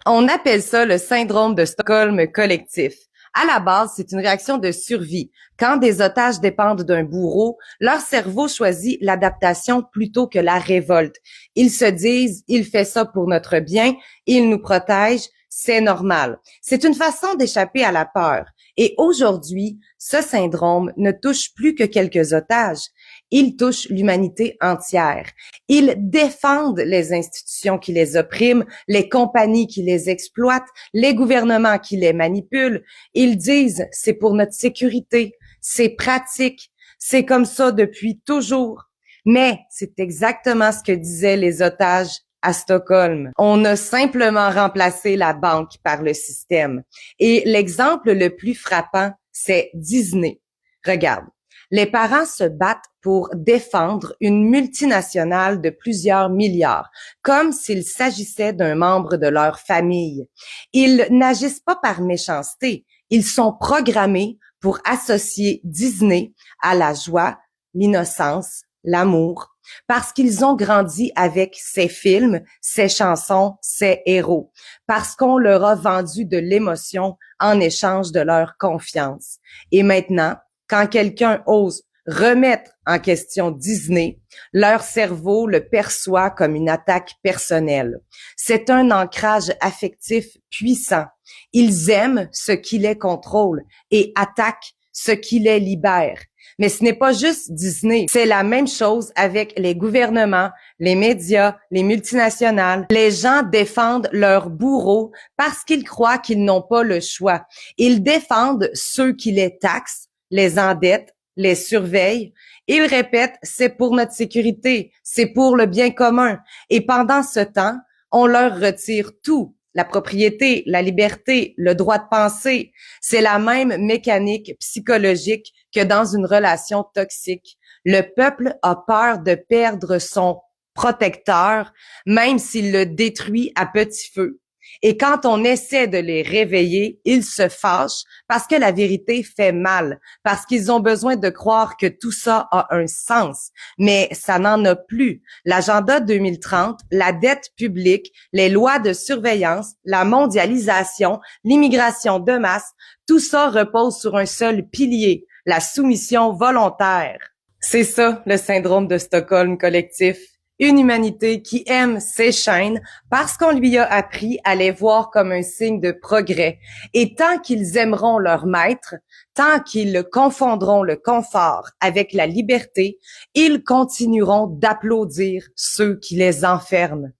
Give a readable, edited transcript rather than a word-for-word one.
On appelle ça le syndrome de Stockholm collectif. À la base, c'est une réaction de survie. Quand des otages dépendent d'un bourreau, leur cerveau choisit l'adaptation plutôt que la révolte. Ils se disent, il fait ça pour notre bien, il nous protège, c'est normal. C'est une façon d'échapper à la peur. Et aujourd'hui, ce syndrome ne touche plus que quelques otages. Il touche l'humanité entière. Ils défendent les institutions qui les oppriment, les compagnies qui les exploitent, les gouvernements qui les manipulent. Ils disent, c'est pour notre sécurité, c'est pratique, c'est comme ça depuis toujours. Mais c'est exactement ce que disaient les otages à Stockholm. On a simplement remplacé la banque par le système. Et l'exemple le plus frappant, c'est Disney. Regarde, les parents se battent pour défendre une multinationale de plusieurs milliards, comme s'il s'agissait d'un membre de leur famille. Ils n'agissent pas par méchanceté, ils sont programmés pour associer Disney à la joie, l'innocence, l'amour, parce qu'ils ont grandi avec ces films, ces chansons, ces héros, parce qu'on leur a vendu de l'émotion en échange de leur confiance. Et maintenant, quand quelqu'un ose remettre en question Disney, leur cerveau le perçoit comme une attaque personnelle. C'est un ancrage affectif puissant. Ils aiment ce qui les contrôle et attaquent ce qui les libère. Mais ce n'est pas juste Disney, c'est la même chose avec les gouvernements, les médias, les multinationales. Les gens défendent leurs bourreaux parce qu'ils croient qu'ils n'ont pas le choix. Ils défendent ceux qui les taxent, les endettent, les surveillent. Ils répètent, c'est pour notre sécurité, c'est pour le bien commun. Et pendant ce temps, on leur retire tout. La propriété, la liberté, le droit de penser. C'est la même mécanique psychologique que dans une relation toxique. Le peuple a peur de perdre son protecteur, même s'il le détruit à petit feu. Et quand on essaie de les réveiller, ils se fâchent parce que la vérité fait mal, parce qu'ils ont besoin de croire que tout ça a un sens. Mais ça n'en a plus. L'agenda 2030, la dette publique, les lois de surveillance, la mondialisation, l'immigration de masse, tout ça repose sur un seul pilier, la soumission volontaire. C'est ça, le syndrome de Stockholm collectif. Une humanité qui aime ses chaînes parce qu'on lui a appris à les voir comme un signe de progrès. Et tant qu'ils aimeront leur maître, tant qu'ils confondront le confort avec la liberté, ils continueront d'applaudir ceux qui les enferment.